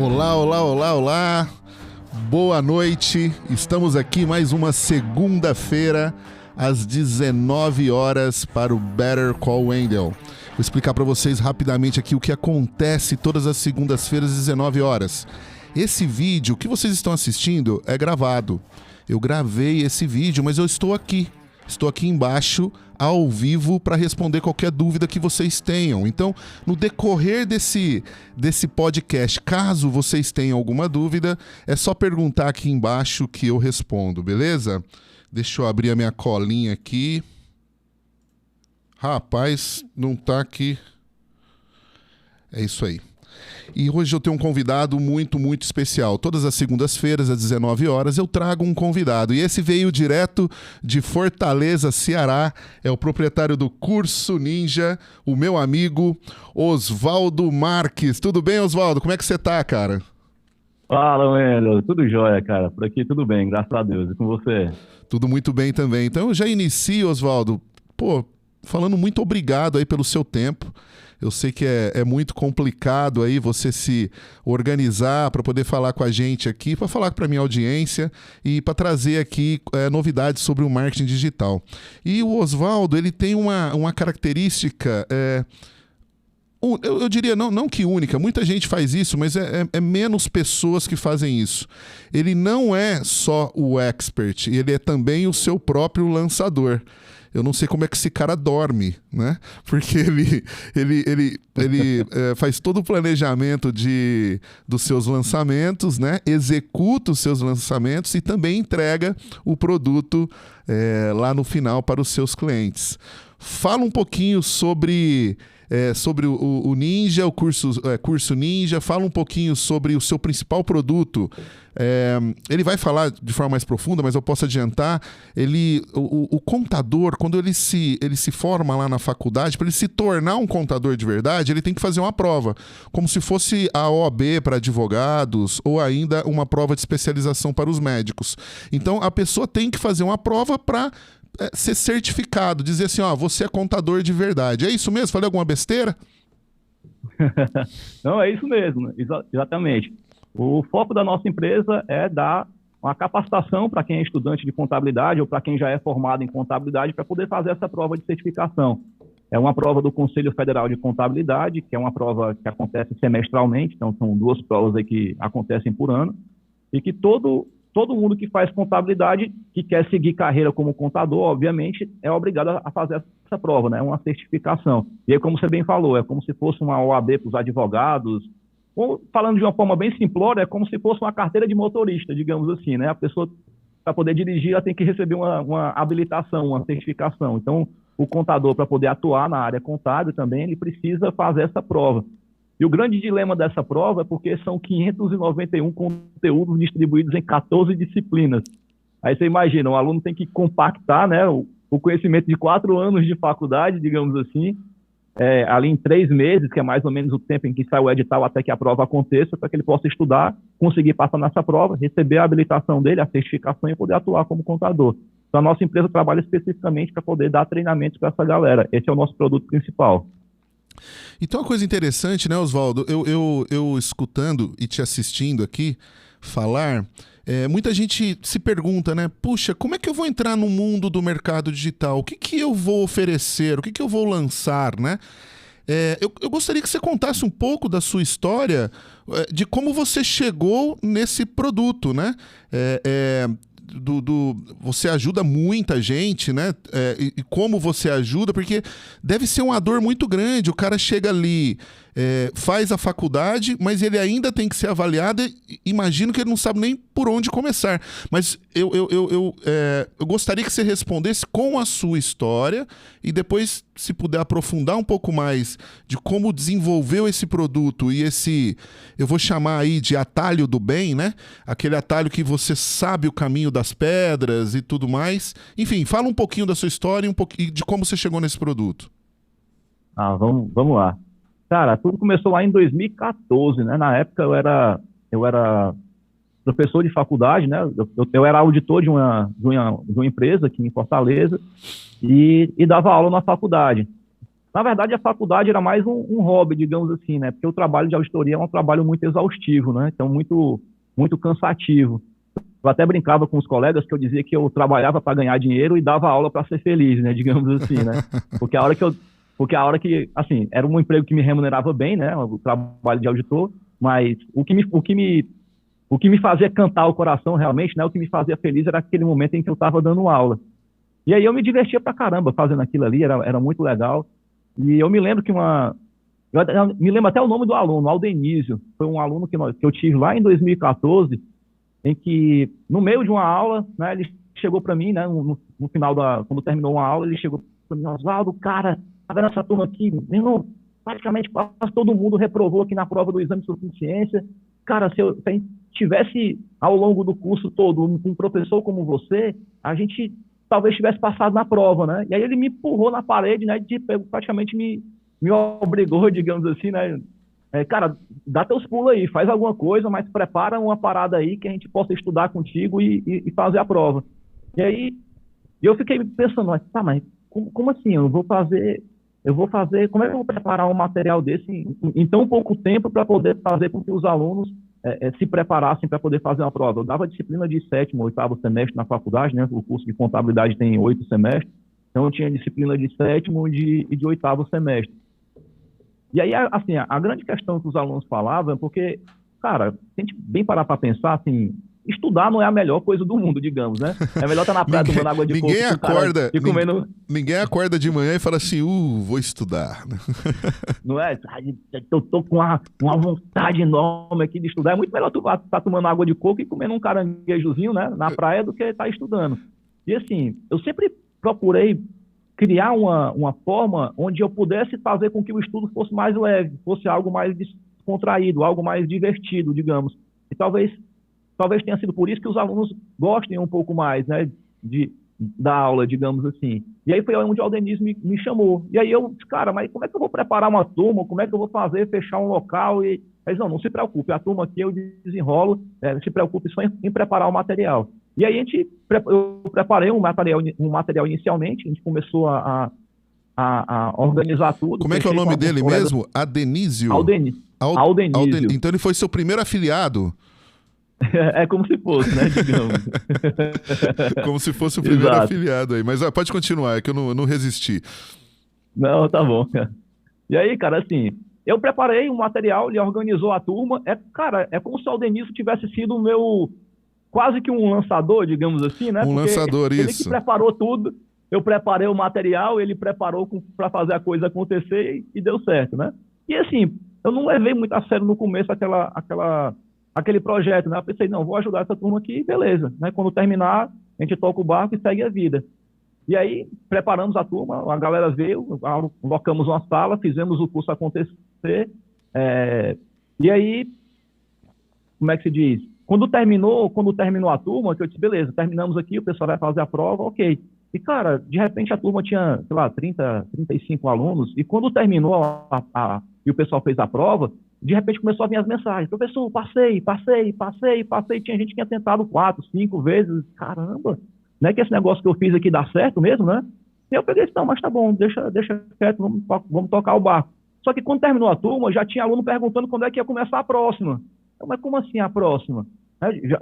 Olá, olá, olá, olá. Boa noite. Estamos aqui mais uma segunda-feira às 19 horas para o Better Call Wendell. Vou explicar para vocês rapidamente aqui o que acontece todas as segundas-feiras às 19 horas. Esse vídeo que vocês estão assistindo é gravado. Eu gravei esse vídeo, mas eu estou aqui. Estou aqui embaixo, ao vivo, para responder qualquer dúvida que vocês tenham. Então, no decorrer desse podcast, caso vocês tenham alguma dúvida, é só perguntar aqui embaixo que eu respondo, beleza? Deixa eu abrir a minha colinha aqui. Rapaz, não tá aqui. É isso aí. E hoje eu tenho um convidado muito especial. Todas as segundas-feiras, às 19 horas, eu trago um convidado. E esse veio direto de Fortaleza, Ceará. É o proprietário do Curso Ninja, o meu amigo Oswaldo Marques. Tudo bem, Oswaldo? Como é que você tá, cara? Fala, Wendel. Tudo jóia, cara. Por aqui tudo bem, graças a Deus. E com você? Tudo muito bem também. Então eu já inicio, Oswaldo, falando muito obrigado aí pelo seu tempo. Eu sei que é muito complicado aí você se organizar para poder falar com a gente aqui, para falar para a minha audiência e para trazer aqui novidades sobre o marketing digital. E o Oswaldo, ele tem uma característica, eu diria, não que única, muita gente faz isso, mas é menos pessoas que fazem isso. Ele não é só o expert, ele é também o seu próprio lançador. Eu não sei como é que esse cara dorme, né? Porque ele faz todo o planejamento dos seus lançamentos, né? Executa os seus lançamentos e também entrega o produto lá no final para os seus clientes. Fala um pouquinho sobre o Ninja, o curso Ninja. Fala um pouquinho sobre o seu principal produto. Ele vai falar de forma mais profunda, mas eu posso adiantar. O contador, quando ele se forma lá na faculdade, para ele se tornar um contador de verdade, ele tem que fazer uma prova, como se fosse a OAB para advogados ou ainda uma prova de especialização para os médicos. Então, a pessoa tem que fazer uma prova para ser certificado, dizer assim, você é contador de verdade. É isso mesmo? Falei alguma besteira? Não, é isso mesmo, né? Exatamente. O foco da nossa empresa é dar uma capacitação para quem é estudante de contabilidade ou para quem já é formado em contabilidade para poder fazer essa prova de certificação. É uma prova do Conselho Federal de Contabilidade, que é uma prova que acontece semestralmente, então são 2 provas aí que acontecem por ano, e que todo mundo que faz contabilidade, que quer seguir carreira como contador, obviamente, é obrigado a fazer essa prova, né? Uma certificação. E aí, como você bem falou, é como se fosse uma OAB para os advogados, ou, falando de uma forma bem simplória, é como se fosse uma carteira de motorista, digamos assim, né? A pessoa, para poder dirigir, ela tem que receber uma habilitação, uma certificação. Então, o contador, para poder atuar na área contábil também, ele precisa fazer essa prova. E o grande dilema dessa prova é porque são 591 conteúdos distribuídos em 14 disciplinas. Aí você imagina, o aluno tem que compactar, né, o conhecimento de 4 anos de faculdade, digamos assim, ali em 3 meses, que é mais ou menos o tempo em que sai o edital até que a prova aconteça, para que ele possa estudar, conseguir passar nessa prova, receber a habilitação dele, a certificação e poder atuar como contador. Então, a nossa empresa trabalha especificamente para poder dar treinamentos para essa galera. Esse é o nosso produto principal. Então, uma coisa interessante, né, Oswaldo? Eu escutando e te assistindo aqui falar, muita gente se pergunta, né? Puxa, como é que eu vou entrar no mundo do mercado digital? O que eu vou oferecer? O que eu vou lançar, né? Eu gostaria que você contasse um pouco da sua história, de como você chegou nesse produto, né? Você ajuda muita gente, né? E como você ajuda, porque deve ser uma dor muito grande. O cara chega ali, faz a faculdade, mas ele ainda tem que ser avaliado. Imagino que ele não sabe nem por onde começar. Mas eu gostaria que você respondesse com a sua história e depois, se puder aprofundar um pouco mais de como desenvolveu esse produto e eu vou chamar aí de atalho do bem, né? Aquele atalho que você sabe o caminho das pedras e tudo mais. Enfim, fala um pouquinho da sua história e um pouquinho de como você chegou nesse produto. Vamos lá. Cara, tudo começou lá em 2014, né? Na época eu era professor de faculdade, né? Eu era auditor de uma empresa aqui em Fortaleza e dava aula na faculdade. Na verdade, a faculdade era mais um hobby, digamos assim, né? Porque o trabalho de auditoria é um trabalho muito exaustivo, né? Então, muito cansativo. Eu até brincava com os colegas que eu dizia que eu trabalhava para ganhar dinheiro e dava aula para ser feliz, né? Digamos assim, né? Porque a hora que, assim, era um emprego que me remunerava bem, né? O trabalho de auditor, mas o que me fazia cantar o coração realmente, né? O que me fazia feliz era aquele momento em que eu estava dando aula. E aí eu me divertia pra caramba fazendo aquilo ali, era muito legal. E eu me lembro que eu me lembro até o nome do aluno, Aldenísio. Foi um aluno que eu tive lá em 2014, em que, no meio de uma aula, né, ele chegou para mim, né, no final quando terminou uma aula, ele chegou para mim: Oswaldo, cara, tá vendo essa turma aqui? Meu irmão, praticamente quase todo mundo reprovou aqui na prova do exame de suficiência. Cara, se a gente tivesse, ao longo do curso todo, um professor como você, a gente talvez tivesse passado na prova, né? E aí ele me empurrou na parede, né, praticamente me obrigou, digamos assim, né? Cara, dá teus pulos aí, faz alguma coisa, mas prepara uma parada aí que a gente possa estudar contigo e fazer a prova. E aí eu fiquei pensando: tá, mas como assim? Como é que eu vou preparar um material desse em tão pouco tempo para poder fazer com que os alunos se preparassem para poder fazer uma prova? Eu dava disciplina de 7º, 8º semestre na faculdade, né? O curso de contabilidade tem 8 semestres, então eu tinha disciplina de 7º e de 8º semestre. E aí, assim, a grande questão que os alunos falavam é porque, cara, se a gente bem parar para pensar, assim, estudar não é a melhor coisa do mundo, digamos, né? É melhor estar na praia tomando água de coco e comendo... Ninguém acorda de manhã e fala assim: vou estudar. Não é? Eu tô com uma vontade enorme aqui de estudar. É muito melhor tu estar tomando água de coco e comendo um caranguejozinho, né, na praia, do que estar estudando. E assim, eu sempre procurei criar uma forma onde eu pudesse fazer com que o estudo fosse mais leve, fosse algo mais descontraído, algo mais divertido, digamos. E talvez tenha sido por isso que os alunos gostem um pouco mais, né, da aula, digamos assim. E aí foi onde o Aldenise me chamou. E aí eu disse: cara, mas como é que eu vou preparar uma turma? Como é que eu vou fechar um local? E aí, não se preocupe, a turma aqui eu desenrolo, se preocupe só em preparar o material. E aí eu preparei um material inicialmente, a gente começou a organizar tudo. Como é que é o nome dele mesmo? Adenísio? Aldenísio. Então ele foi seu primeiro afiliado? É como se fosse, né, digamos. Como se fosse o primeiro afiliado aí. Mas pode continuar, é que eu não resisti. Não, tá bom. E aí, cara, assim, eu preparei um material, ele organizou a turma. Cara, é como se o Aldenísio tivesse sido o meu... quase que um lançador, digamos assim, né? Um lançador, ele isso. Que preparou tudo. Eu preparei o material, ele preparou para fazer a coisa acontecer e deu certo, né? E assim, eu não levei muito a sério no começo aquele projeto, né? Eu pensei: não, vou ajudar essa turma aqui, beleza, né? Quando terminar, a gente toca o barco e segue a vida. E aí, preparamos a turma, a galera veio, colocamos uma sala, fizemos o curso acontecer, e aí, como é que se diz? Quando terminou a turma, que eu disse: beleza, terminamos aqui, o pessoal vai fazer a prova, ok. E, cara, de repente a turma tinha, sei lá, 30, 35 alunos, e quando terminou e o pessoal fez a prova, de repente começou a vir as mensagens: professor, passei. Tinha gente que tinha tentado 4, 5 vezes. Caramba, não é que esse negócio que eu fiz aqui dá certo mesmo, né? E eu peguei: não, mas tá bom, deixa quieto, vamos tocar o barco. Só que quando terminou a turma, já tinha aluno perguntando quando é que ia começar a próxima. Mas como assim a próxima?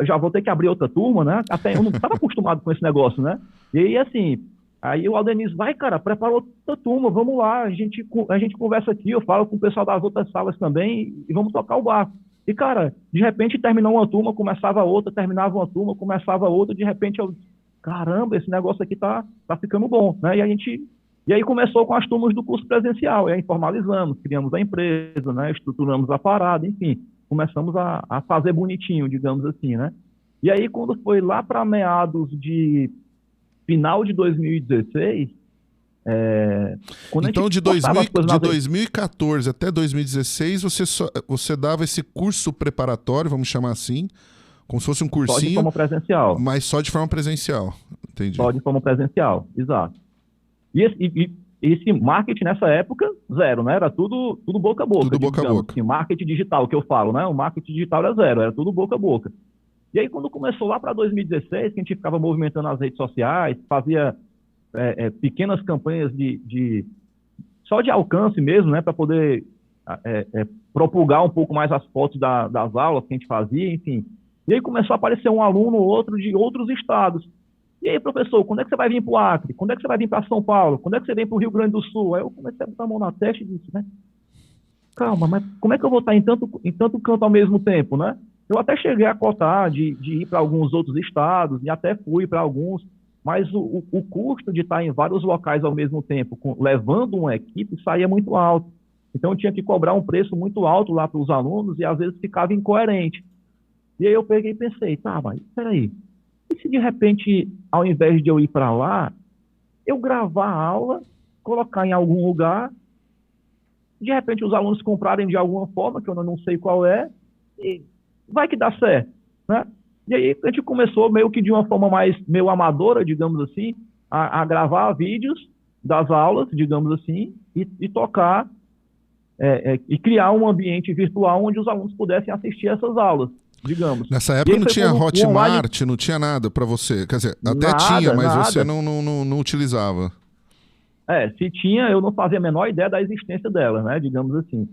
Já vou ter que abrir outra turma, né? Até eu não estava acostumado com esse negócio, né? E aí, assim, aí o Aldenise: vai, cara, prepara outra turma, vamos lá, a gente conversa aqui, eu falo com o pessoal das outras salas também e vamos tocar o barco. E, cara, de repente terminou uma turma, começava outra, terminava uma turma, começava outra, de repente eu: caramba, esse negócio aqui tá ficando bom, né? E aí começou com as turmas do curso presencial, e aí formalizamos, criamos a empresa, né? Estruturamos a parada, enfim. Começamos a fazer bonitinho, digamos assim, né? E aí, quando foi lá para meados de final de 2016... Então, de 2014 até 2016, você dava esse curso preparatório, vamos chamar assim, como se fosse um cursinho... Só de forma presencial. Mas só de forma presencial, entendi. Só de forma presencial, exato. E esse marketing nessa época, zero, né? Era tudo boca a boca. Tudo boca a boca. Assim, marketing digital, que eu falo, né? O marketing digital era zero, era tudo boca a boca. E aí, quando começou lá para 2016, que a gente ficava movimentando as redes sociais, fazia pequenas campanhas só de alcance mesmo, né, para poder propulgar um pouco mais as fotos das aulas que a gente fazia, enfim. E aí começou a aparecer um aluno ou outro de outros estados. E aí, professor, quando é que você vai vir para o Acre? Quando é que você vai vir para São Paulo? Quando é que você vem para o Rio Grande do Sul? Aí eu comecei a botar a mão na testa e disse, né? Calma, mas como é que eu vou estar em tanto canto ao mesmo tempo, né? Eu até cheguei a cotar de ir para alguns outros estados e até fui para alguns, mas o custo de estar em vários locais ao mesmo tempo, levando uma equipe, saía muito alto. Então, eu tinha que cobrar um preço muito alto lá para os alunos e às vezes ficava incoerente. E aí eu peguei e pensei, tá, mas peraí, e se de repente, ao invés de eu ir para lá, eu gravar a aula, colocar em algum lugar, de repente os alunos comprarem de alguma forma, que eu não sei qual é, e vai que dá certo, né? E aí a gente começou meio que de uma forma mais meio amadora, digamos assim, a gravar vídeos das aulas, digamos assim, e tocar, e criar um ambiente virtual onde os alunos pudessem assistir essas aulas, digamos. Nessa época não tinha Hotmart, não tinha nada para você. Quer dizer, até tinha, mas você não utilizava. Se tinha, eu não fazia a menor ideia da existência dela, né? Digamos assim.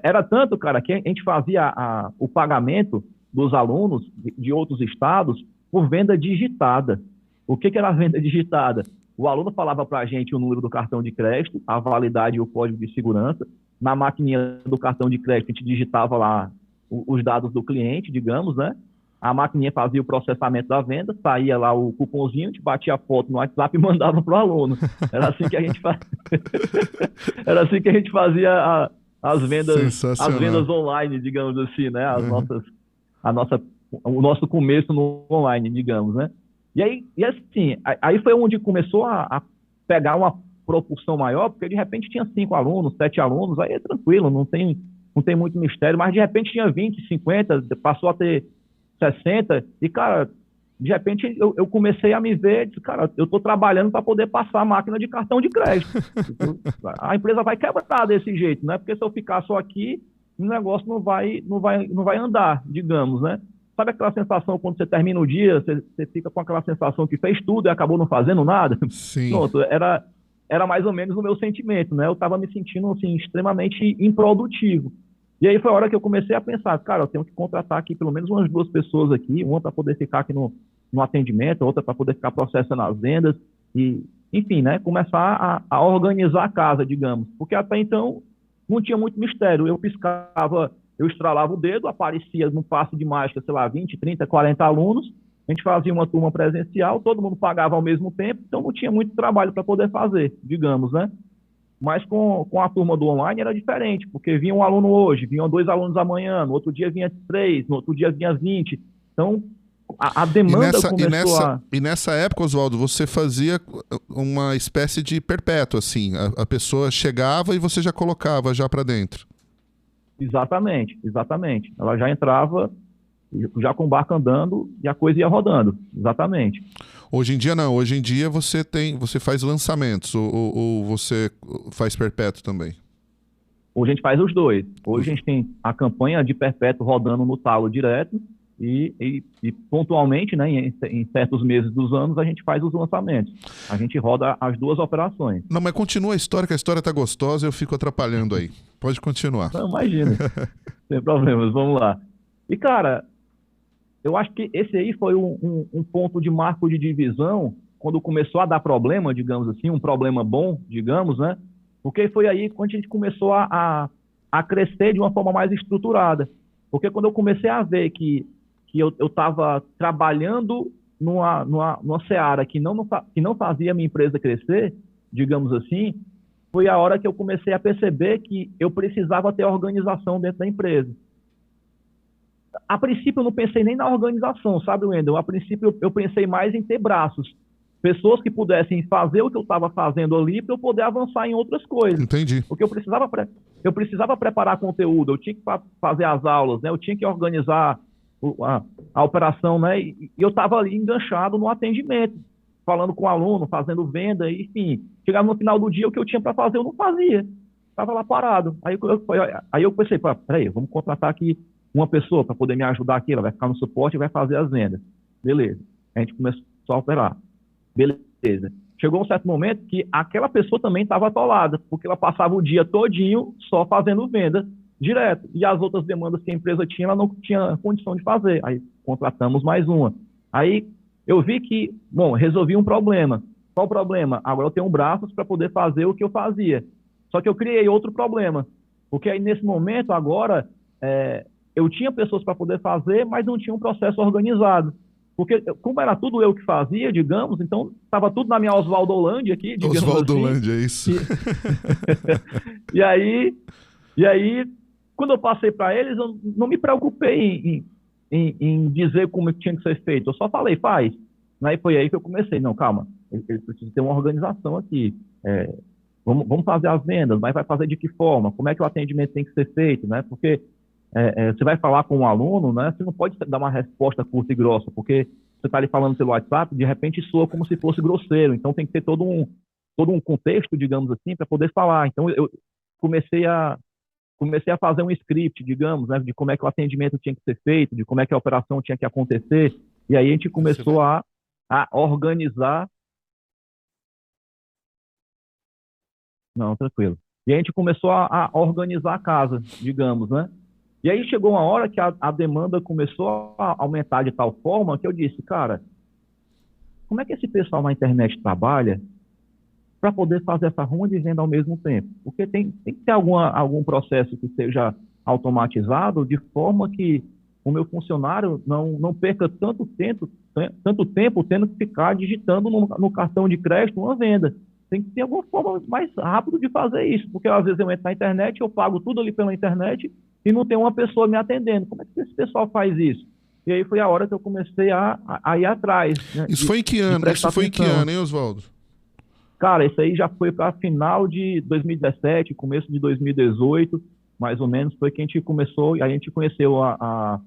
Era tanto, cara, que a gente fazia o pagamento dos alunos de outros estados por venda digitada. O que era a venda digitada? O aluno falava para a gente o número do cartão de crédito, a validade e o código de segurança. Na maquininha do cartão de crédito, a gente digitava lá os dados do cliente, digamos, né? A maquininha fazia o processamento da venda, saía lá o cupomzinho, a gente batia a foto no WhatsApp e mandava para o aluno. Era assim que a gente Era assim que a gente fazia as vendas online, digamos assim, né? O nosso começo no online, digamos, né? E assim, aí foi onde começou a pegar uma proporção maior, porque de repente tinha 5 alunos, 7 alunos, aí é tranquilo, não tem muito mistério, mas de repente tinha 20, 50, passou a ter 60, e, cara, de repente eu comecei a me ver, disse, cara, eu estou trabalhando para poder passar a máquina de cartão de crédito. A empresa vai quebrar desse jeito, né? Porque se eu ficar só aqui, o negócio não vai andar, digamos, né? Sabe aquela sensação quando você termina o dia, você fica com aquela sensação que fez tudo e acabou não fazendo nada? Sim. Pronto, era mais ou menos o meu sentimento, né? Eu estava me sentindo, assim, extremamente improdutivo. E aí foi a hora que eu comecei a pensar, cara, eu tenho que contratar aqui pelo menos umas 2 pessoas aqui, uma para poder ficar aqui no atendimento, outra para poder ficar processando as vendas, e, enfim, né, começar a organizar a casa, digamos. Porque até então não tinha muito mistério. Eu piscava, eu estralava o dedo, aparecia num passe de mágica, sei lá, 20, 30, 40 alunos, a gente fazia uma turma presencial, todo mundo pagava ao mesmo tempo, então não tinha muito trabalho para poder fazer, digamos, né? Mas com a turma do online era diferente, porque vinha um aluno hoje, vinham 2 alunos amanhã, no outro dia vinha 3, no outro dia vinha 20. Então, a demanda começou E nessa época, Oswaldo, você fazia uma espécie de perpétuo, assim. A pessoa chegava e você já colocava já para dentro. Exatamente. Ela já entrava, já com o barco andando e a coisa ia rodando. Exatamente. Hoje em dia não, hoje em dia você faz lançamentos ou você faz perpétuo também? Hoje a gente faz os dois. Hoje a gente tem a campanha de perpétuo rodando no talo direto e pontualmente, né, em certos meses dos anos, a gente faz os lançamentos. A gente roda as 2 operações. Não, mas continua a história, que a história tá gostosa e eu fico atrapalhando aí. Pode continuar. Não, imagina. Sem problemas, vamos lá. E, cara, eu acho que esse aí foi um ponto de marco de divisão, quando começou a dar problema, digamos assim, um problema bom, digamos, né? Porque foi aí quando a gente começou a crescer de uma forma mais estruturada. Porque quando eu comecei a ver que eu estava trabalhando numa seara que não fazia a minha empresa crescer, digamos assim, foi a hora que eu comecei a perceber que eu precisava ter organização dentro da empresa. A princípio, eu não pensei nem na organização, sabe, Wendel? A princípio, eu pensei mais em ter braços. Pessoas que pudessem fazer o que eu estava fazendo ali para eu poder avançar em outras coisas. Entendi. Porque eu precisava preparar conteúdo, eu tinha que fazer as aulas, né? Eu tinha que organizar a operação, né? E eu estava ali enganchado no atendimento, falando com o aluno, fazendo venda, enfim. Chegava no final do dia, o que eu tinha para fazer, eu não fazia. Estava lá parado. Aí eu pensei, peraí, vamos contratar aqui uma pessoa para poder me ajudar aqui, ela vai ficar no suporte e vai fazer as vendas. Beleza. A gente começou a operar. Beleza. chegou um certo momento que aquela pessoa também estava atolada, porque ela passava o dia todinho só fazendo venda direto. E as outras demandas que a empresa tinha, ela não tinha condição de fazer. Aí contratamos mais uma. Aí eu vi que, bom, resolvi um problema. Qual o problema? Agora eu tenho braços para poder fazer o que eu fazia. Só que eu criei outro problema. Porque aí, nesse momento, agora, eu tinha pessoas para poder fazer, mas não tinha um processo organizado. Porque, como era tudo eu que fazia, digamos, então estava tudo na minha Oswaldolândia aqui, digamos assim. Oswaldolândia, é isso. E aí, quando eu passei para eles, eu não me preocupei em dizer como tinha que ser feito. Eu só falei, faz. Aí foi aí que eu comecei. Não, calma, ele precisa ter uma organização aqui. Vamos fazer as vendas, mas vai fazer de que forma? Como é que o atendimento tem que ser feito, né? Porque você vai falar com um aluno, né? Você não pode dar uma resposta curta e grossa, porque você está ali falando pelo WhatsApp, de repente soa como se fosse grosseiro. Então tem que ter todo um contexto, digamos assim, para poder falar. Então eu comecei a fazer um script, digamos, né? De como é que o atendimento tinha que ser feito, de como é que a operação tinha que acontecer. E aí a gente começou a organizar. Não, tranquilo. E a gente começou a organizar a casa, digamos, né? E aí chegou uma hora que a demanda começou a aumentar de tal forma que eu disse, cara, como é que esse pessoal na internet trabalha para poder fazer essa ruma de venda ao mesmo tempo? Porque tem que ter algum processo que seja automatizado de forma que o meu funcionário não perca tanto tempo tendo que ficar digitando no cartão de crédito uma venda. Tem que ter alguma forma mais rápida de fazer isso, porque às vezes eu entro na internet, eu pago tudo ali pela internet e não tem uma pessoa me atendendo. Como é que esse pessoal faz isso? E aí foi a hora que eu comecei a ir atrás. Né, Isso foi em que ano? Isso foi em que ano, hein, Oswaldo? Cara, isso aí já foi para final de 2017, começo de 2018, mais ou menos, foi que a gente começou, a gente conheceu a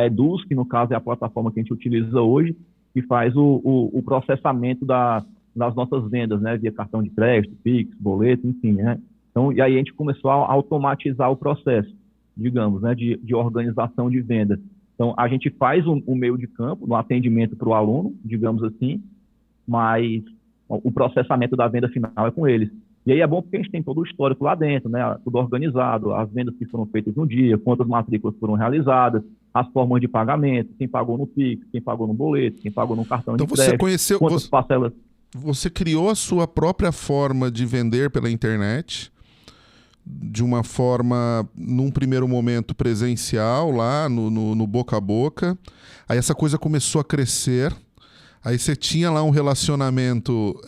Eduz, que no caso é a plataforma que a gente utiliza hoje, que faz o processamento das nossas vendas, né, via cartão de crédito, Pix, boleto, enfim, né. Então, e aí a gente começou a automatizar o processo, digamos, né, de organização de venda. Então, a gente faz o meio de campo, no atendimento para o aluno, digamos assim, mas o processamento da venda final é com eles. E aí é bom porque a gente tem todo o histórico lá dentro, né, tudo organizado, as vendas que foram feitas no dia, quantas matrículas foram realizadas, as formas de pagamento, quem pagou no Pix, quem pagou no boleto, quem pagou no cartão de crédito. Então você conheceu, quantas parcelas... Você criou a sua própria forma de vender pela internet, de uma forma, num primeiro momento, presencial, lá no boca a boca. Aí essa coisa começou a crescer. Aí você tinha lá um relacionamento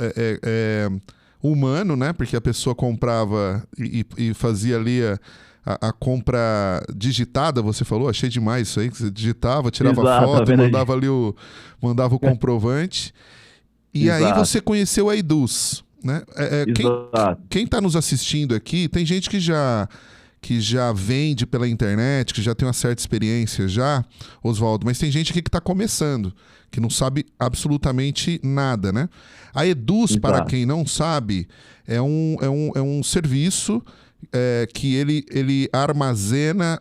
humano, né? Porque a pessoa comprava e fazia ali a compra digitada, você falou? Achei demais isso aí, que você digitava, tirava foto, mandava o comprovante. E Exato. aí você conheceu a Eduz, né? Quem está nos assistindo aqui, tem gente que já vende pela internet, que já tem uma certa experiência já, Oswaldo, mas tem gente aqui que está começando, que não sabe absolutamente nada, né? A Eduz, para quem não sabe, é um serviço que ele armazena,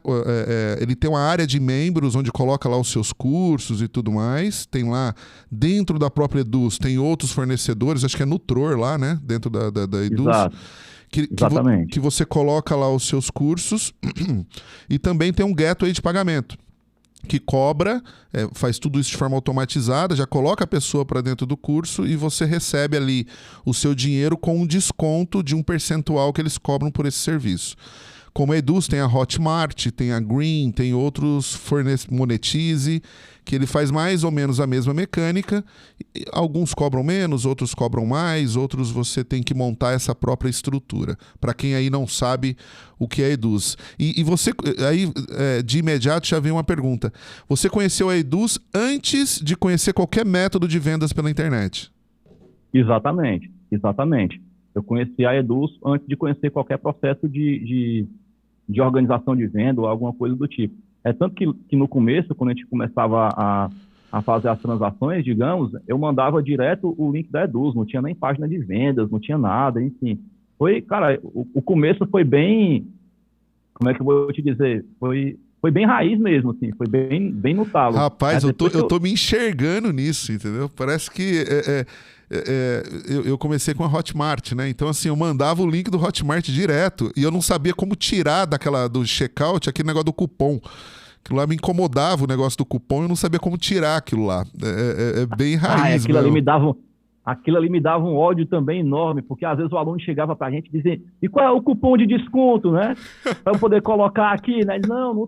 ele tem uma área de membros onde coloca lá os seus cursos e tudo mais. Tem lá, dentro da própria Eduz, tem outros fornecedores, acho que é Nutror lá, né? Dentro da Eduz. Exato. Que você coloca lá os seus cursos e também tem um gateway de pagamento que cobra, faz tudo isso de forma automatizada, já coloca a pessoa para dentro do curso e você recebe ali o seu dinheiro com um desconto de um percentual que eles cobram por esse serviço. Como a Eduz, tem a Hotmart, tem a Green, tem outros Monetize, que ele faz mais ou menos a mesma mecânica. Alguns cobram menos, outros cobram mais, outros você tem que montar essa própria estrutura. Para quem aí não sabe o que é Eduz. E você, aí de imediato já vem uma pergunta. Você conheceu a Eduz antes de conhecer qualquer método de vendas pela internet? Exatamente. Eu conheci a Eduz antes de conhecer qualquer processo de organização de venda ou alguma coisa do tipo. É tanto que no começo, quando a gente começava a fazer as transações, digamos, eu mandava direto o link da Eduz, não tinha nem página de vendas, não tinha nada, enfim. Foi, cara, o começo foi bem, como é que eu vou te dizer? Foi foi bem raiz mesmo, assim, foi bem no talo. Rapaz, eu Depois tô me enxergando nisso, entendeu? Parece que eu comecei com a Hotmart, né? Então, assim, eu mandava o link do Hotmart direto e eu não sabia como tirar do checkout aquele negócio do cupom. Aquilo lá me incomodava, o negócio do cupom, e eu não sabia como tirar aquilo lá. É bem raiz, aquilo ali me dava um ódio também enorme, porque às vezes o aluno chegava para a gente e dizia, e qual é o cupom de desconto, né? Para eu poder colocar aqui, né? Não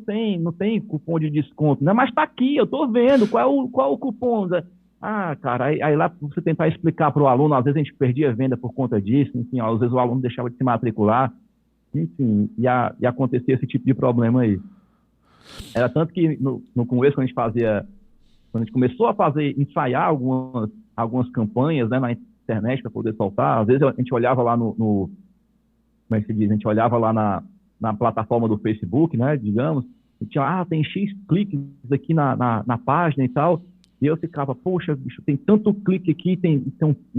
tem cupom de desconto, né? Mas está aqui, eu estou vendo, qual é o cupom? Ah, cara, aí lá você tentar explicar para o aluno, às vezes a gente perdia venda por conta disso, enfim, às vezes o aluno deixava de se matricular, enfim, e acontecia esse tipo de problema aí. Era tanto que no começo, quando a gente começou a ensaiar algumas campanhas, né, na internet para poder soltar, às vezes a gente olhava lá como é que se diz? A gente olhava lá na plataforma do Facebook, né, digamos, e tinha, tem X cliques aqui na página e tal, e eu ficava, poxa, bicho, tem tanto clique aqui, tem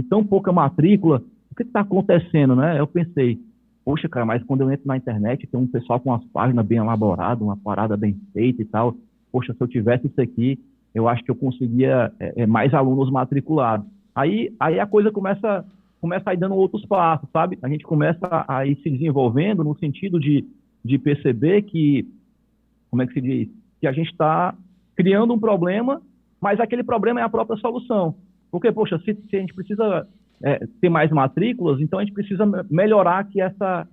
tão pouca matrícula, o que está acontecendo, né? Eu pensei, poxa, cara, mas quando eu entro na internet, tem um pessoal com umas páginas bem elaboradas, uma parada bem feita e tal. Poxa, se eu tivesse isso aqui, eu acho que eu conseguia mais alunos matriculados. Aí a coisa começa a ir dando outros passos, sabe? A gente começa a ir se desenvolvendo no sentido de perceber que, como é que se diz? Que a gente está criando um problema, mas aquele problema é a própria solução. Porque, poxa, se a gente precisa ter mais matrículas, então a gente precisa melhorar aqui essa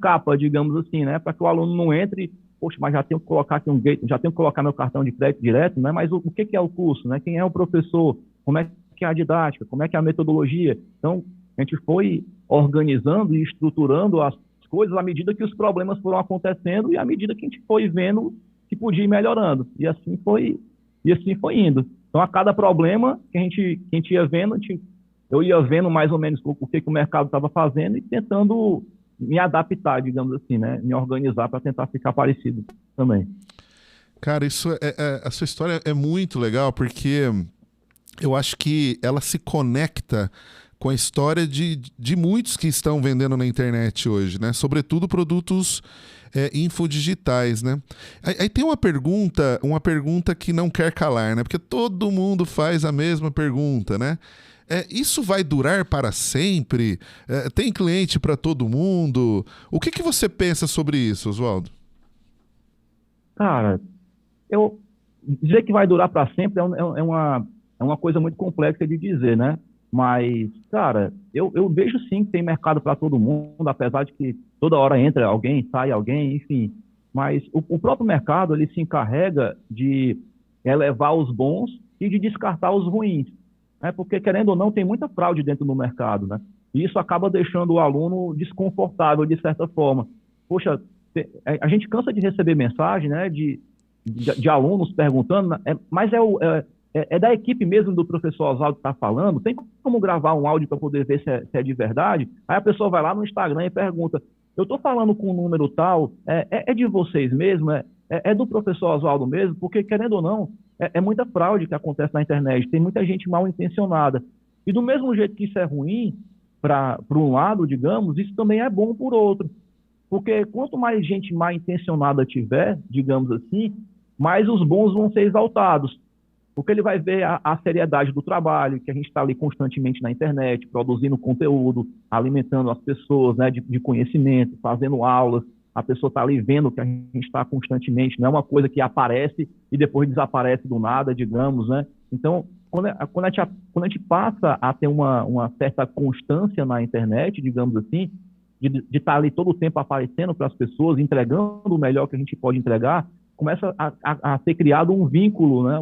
capa, digamos assim, né? Para que o aluno não entre, poxa, mas já tenho que colocar aqui um gate, já tenho que colocar meu cartão de crédito direto, né? Mas o que é o curso, né? Quem é o professor? Como é que é a didática? Como é que é a metodologia? Então, a gente foi organizando e estruturando as coisas à medida que os problemas foram acontecendo e à medida que a gente foi vendo que podia ir melhorando. E assim foi indo. Então, a cada problema que a gente ia vendo, eu ia vendo mais ou menos o que o mercado estava fazendo e tentando me adaptar, digamos assim, né? Me organizar para tentar ficar parecido também. Cara, a sua história é muito legal, porque eu acho que ela se conecta com a história de muitos que estão vendendo na internet hoje, né? Sobretudo produtos infodigitais, né? Aí tem uma pergunta que não quer calar, né? Porque todo mundo faz a mesma pergunta, né? Isso vai durar para sempre? Tem cliente para todo mundo? O que você pensa sobre isso, Oswaldo? Cara, dizer que vai durar para sempre é uma coisa muito complexa de dizer, né? Mas, cara, eu vejo sim que tem mercado para todo mundo, apesar de que toda hora entra alguém, sai alguém, enfim. Mas o próprio mercado, ele se encarrega de elevar os bons e de descartar os ruins, né? Porque, querendo ou não, tem muita fraude dentro do mercado, né? E isso acaba deixando o aluno desconfortável, de certa forma. Poxa, a gente cansa de receber mensagem, né, de alunos perguntando, mas é da equipe mesmo do professor Oswaldo que está falando? Tem como gravar um áudio para poder ver se é de verdade? Aí a pessoa vai lá no Instagram e pergunta, eu estou falando com um número tal, é de vocês mesmo? É do professor Oswaldo mesmo? Porque, querendo ou não, é muita fraude que acontece na internet, tem muita gente mal intencionada. E do mesmo jeito que isso é ruim para um lado, digamos, isso também é bom por outro. Porque quanto mais gente mal intencionada tiver, digamos assim, mais os bons vão ser exaltados. Porque ele vai ver a seriedade do trabalho, que a gente está ali constantemente na internet, produzindo conteúdo, alimentando as pessoas, né, de conhecimento, fazendo aulas. A pessoa está ali vendo que a gente está constantemente, não é uma coisa que aparece e depois desaparece do nada, digamos, né? Então, quando a gente passa a ter uma certa constância na internet, digamos assim, de estar ali todo o tempo aparecendo para as pessoas, entregando o melhor que a gente pode entregar, começa a ser criado um vínculo, né?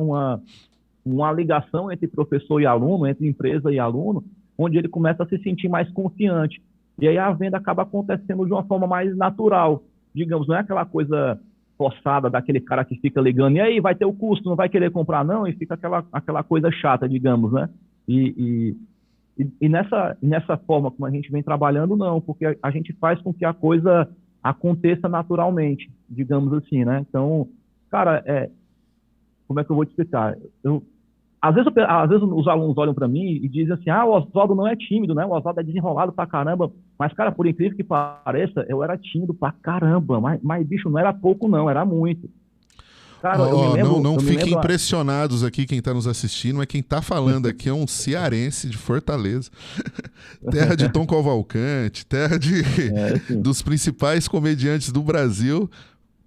Uma ligação entre professor e aluno, entre empresa e aluno, onde ele começa a se sentir mais confiante. E aí a venda acaba acontecendo de uma forma mais natural. Digamos, não é aquela coisa forçada daquele cara que fica ligando, e aí, vai ter o custo, não vai querer comprar não? E fica aquela coisa chata, digamos, né? E nessa forma como a gente vem trabalhando, não, porque a gente faz com que a coisa aconteça naturalmente, digamos assim, né? Então, cara, como é que eu vou te explicar? às vezes os alunos olham para mim e dizem assim, o Oswaldo não é tímido, né? O Oswaldo é desenrolado pra caramba. Mas, cara, por incrível que pareça, eu era tímido pra caramba. Mas bicho, não era pouco, não, era muito. Cara, eu me lembro... Não fiquem lembro... impressionados aqui quem está nos assistindo, mas quem está falando aqui é um cearense de Fortaleza. Terra de Tom Cavalcante, terra dos principais comediantes do Brasil.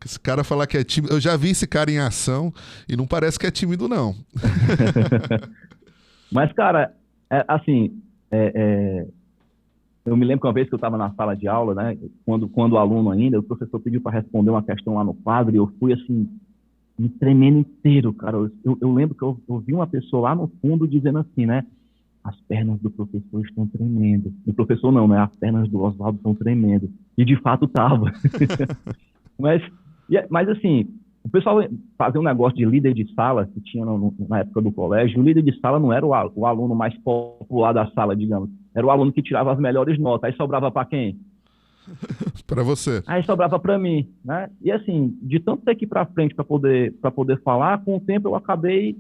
Esse cara falar que é tímido... Eu já vi esse cara em ação e não parece que é tímido, não. Mas, cara, eu me lembro que uma vez que eu estava na sala de aula, né, quando aluno ainda, o professor pediu para responder uma questão lá no quadro e eu fui, assim, me tremendo inteiro, cara. Eu lembro que eu vi uma pessoa lá no fundo dizendo assim, né, as pernas do professor estão tremendo. O professor não, né, as pernas do Oswaldo estão tremendo. E, de fato, tava. Mas, assim, o pessoal fazia um negócio de líder de sala, que tinha na época do colégio. O líder de sala não era o aluno mais popular da sala, digamos. Era o aluno que tirava as melhores notas. Aí sobrava para quem? Para você. Aí sobrava para mim, né? E, assim, de tanto ter que ir para frente para poder falar, com o tempo eu acabei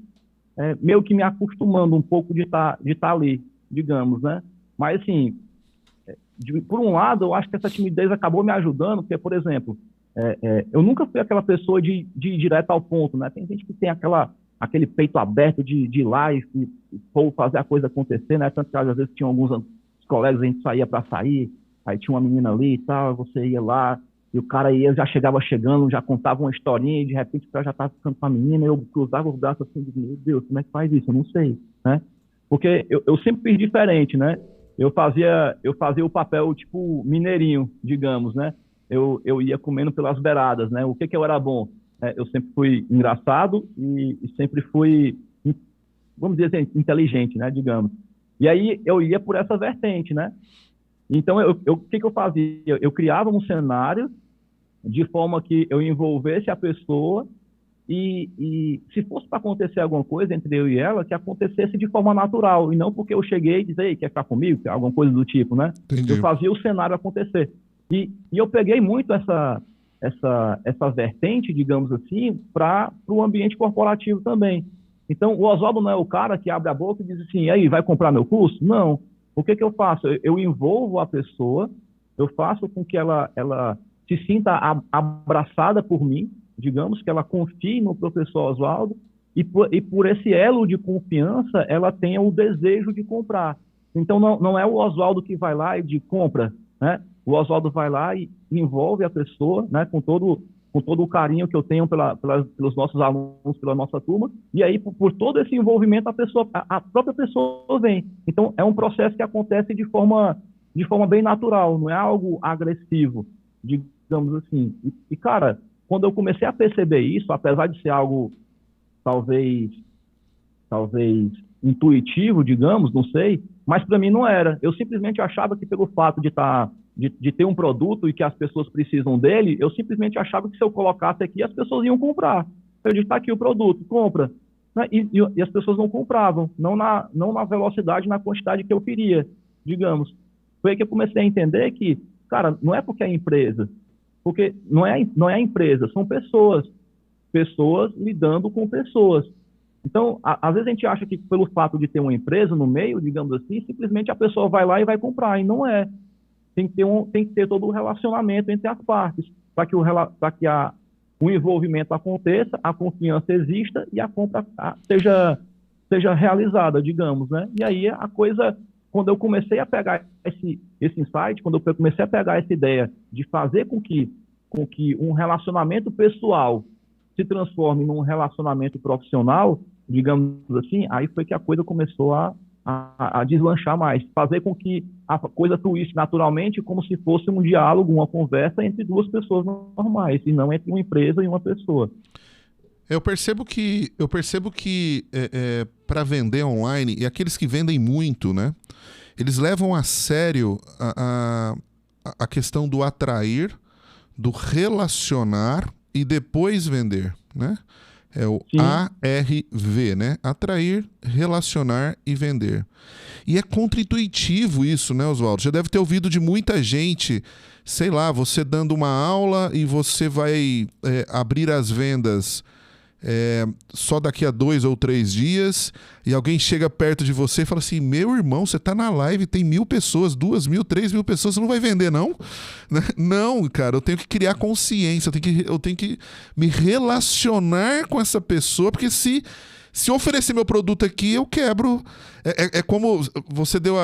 meio que me acostumando um pouco de estar ali, digamos, né? Mas, assim, por um lado, eu acho que essa timidez acabou me ajudando, porque, por exemplo... eu nunca fui aquela pessoa de ir direto ao ponto, né? Tem gente que tem aquele peito aberto de ir lá e fazer a coisa acontecer, né? Tanto que às vezes tinha alguns colegas, a gente saía para sair, aí tinha uma menina ali e tal, você ia lá, e o cara já chegava chegando, já contava uma historinha, e de repente o cara já estava ficando com a menina, eu cruzava os braços assim, meu Deus, como é que faz isso? Eu não sei, né? Porque eu sempre fiz diferente, né? Eu fazia o papel, tipo, mineirinho, digamos, né? Eu ia comendo pelas beiradas, né? O que eu era bom? Eu sempre fui engraçado e sempre fui, vamos dizer assim, inteligente, né? Digamos. E aí eu ia por essa vertente, né? Então, o que eu fazia? Eu criava um cenário de forma que eu envolvesse a pessoa e se fosse para acontecer alguma coisa entre eu e ela, que acontecesse de forma natural, e não porque eu cheguei e disse, ei, quer ficar comigo? Alguma coisa do tipo, né? Entendi. Eu fazia o cenário acontecer. E eu peguei muito essa vertente, digamos assim, para o ambiente corporativo também. Então, o Oswaldo não é o cara que abre a boca e diz assim, e aí, vai comprar meu curso? Não. O que eu faço? Eu envolvo a pessoa, eu faço com que ela se sinta abraçada por mim, digamos, que ela confie no professor Oswaldo, e por esse elo de confiança, ela tenha o desejo de comprar. Então, não é o Oswaldo que vai lá e compra, né? O Oswaldo vai lá e envolve a pessoa, né, com todo o carinho que eu tenho pelos nossos alunos, pela nossa turma, e aí, por todo esse envolvimento, a própria pessoa vem. Então, é um processo que acontece de forma bem natural, não é algo agressivo, digamos assim. E, cara, quando eu comecei a perceber isso, apesar de ser algo talvez intuitivo, digamos, não sei, mas para mim não era. Eu simplesmente achava que pelo fato de ter um produto e que as pessoas precisam dele, eu simplesmente achava que se eu colocasse aqui, as pessoas iam comprar. Eu disse, está aqui o produto, compra. E as pessoas não compravam, não na velocidade, na quantidade que eu queria, digamos. Foi aí que eu comecei a entender que, cara, não é porque é empresa, porque não é a empresa, são pessoas lidando com pessoas. Então, às vezes a gente acha que pelo fato de ter uma empresa no meio, digamos assim, simplesmente a pessoa vai lá e vai comprar, e não é. Tem que ter todo o relacionamento entre as partes, para que o envolvimento aconteça, a confiança exista e a compra seja realizada, digamos, né? E aí a coisa, quando eu comecei a pegar esse insight, quando eu comecei a pegar essa ideia de fazer com que um relacionamento pessoal se transforme num relacionamento profissional, digamos assim, aí foi que a coisa começou a deslanchar mais, fazer com que a coisa fluísse naturalmente como se fosse um diálogo, uma conversa entre duas pessoas normais, e não entre uma empresa e uma pessoa. Eu percebo que para vender online, e aqueles que vendem muito, né, eles levam a sério a questão do atrair, do relacionar e depois vender, né? É o Sim. ARV, né? Atrair, relacionar e vender. E é contra-intuitivo isso, né, Oswaldo? Já deve ter ouvido de muita gente, sei lá, você dando uma aula e você vai abrir as vendas só daqui a 2 ou 3 dias, e alguém chega perto de você e fala assim, meu irmão, você tá na live, tem 1.000 pessoas, 2.000, 3.000 pessoas, você não vai vender não? Né? Não, cara, eu tenho que criar consciência, eu tenho que me relacionar com essa pessoa, porque se eu oferecer meu produto aqui, eu quebro. É como você deu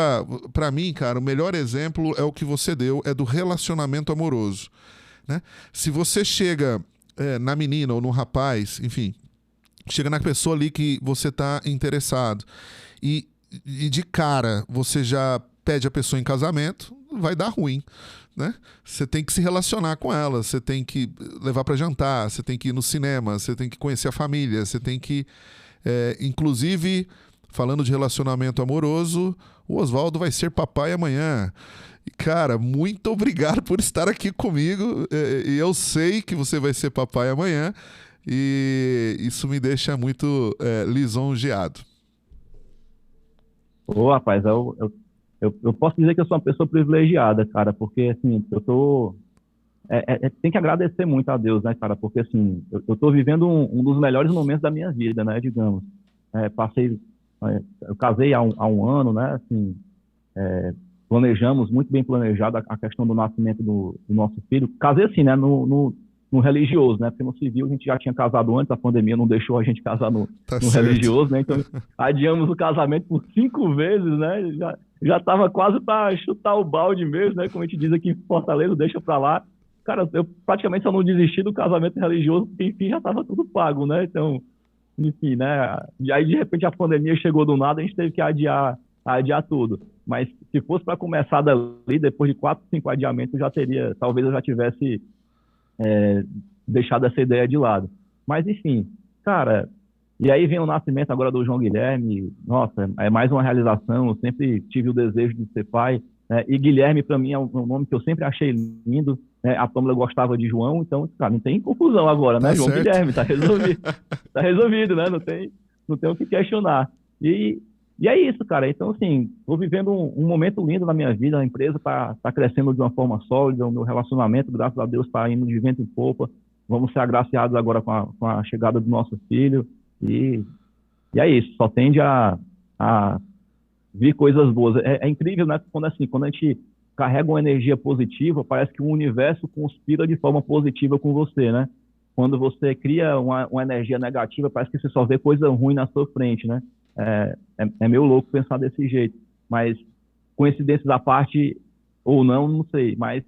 pra mim, cara, o melhor exemplo é o que você deu, é do relacionamento amoroso. Né? Se você chega na menina ou no rapaz, enfim, chega na pessoa ali que você tá interessado e de cara você já pede a pessoa em casamento, vai dar ruim. Né? Você tem que se relacionar com ela, você tem que levar para jantar, você tem que ir no cinema, você tem que conhecer a família, você tem que... inclusive, falando de relacionamento amoroso, o Oswaldo vai ser papai amanhã. Cara, muito obrigado por estar aqui comigo. E eu sei que você vai ser papai amanhã. E isso me deixa muito lisonjeado. Ô, rapaz, eu posso dizer que eu sou uma pessoa privilegiada, cara, porque, assim, eu tô... tem que agradecer muito a Deus, né, cara? Porque, assim, eu tô vivendo um dos melhores momentos da minha vida, né, digamos. Eu casei há um ano, né, assim, planejamos, muito bem planejado, a questão do nascimento do nosso filho. Casei, assim, né, no religioso, né, porque no civil a gente já tinha casado antes, a pandemia não deixou a gente casar no religioso, né, então adiamos o casamento por 5 vezes, né, já tava quase para chutar o balde mesmo, né, como a gente diz aqui em Fortaleza, deixa para lá. Cara, eu praticamente só não desisti do casamento religioso, porque, enfim, já estava tudo pago, né? Então, enfim, né? E aí, de repente, a pandemia chegou do nada, a gente teve que adiar tudo. Mas se fosse para começar dali, depois de 4, 5 adiamentos, talvez eu já tivesse deixado essa ideia de lado. Mas, enfim, cara, e aí vem o nascimento agora do João Guilherme, nossa, é mais uma realização, eu sempre tive o desejo de ser pai, e Guilherme, para mim, é um nome que eu sempre achei lindo. A Pâmela gostava de João, então, cara, não tem confusão agora, né? João Guilherme, tá resolvido. Tá resolvido, né? Não tem o que questionar. E é isso, cara. Então, assim, tô vivendo um momento lindo na minha vida, a empresa tá crescendo de uma forma sólida, o meu relacionamento, graças a Deus, tá indo de vento em popa. Vamos ser agraciados agora com a chegada do nosso filho. E é isso, só tende a vir coisas boas. É incrível, né? Quando a gente carrega uma energia positiva, parece que o universo conspira de forma positiva com você, né? Quando você cria uma energia negativa, parece que você só vê coisa ruim na sua frente, né? É meio louco pensar desse jeito. Mas, coincidências à parte ou não sei. Mas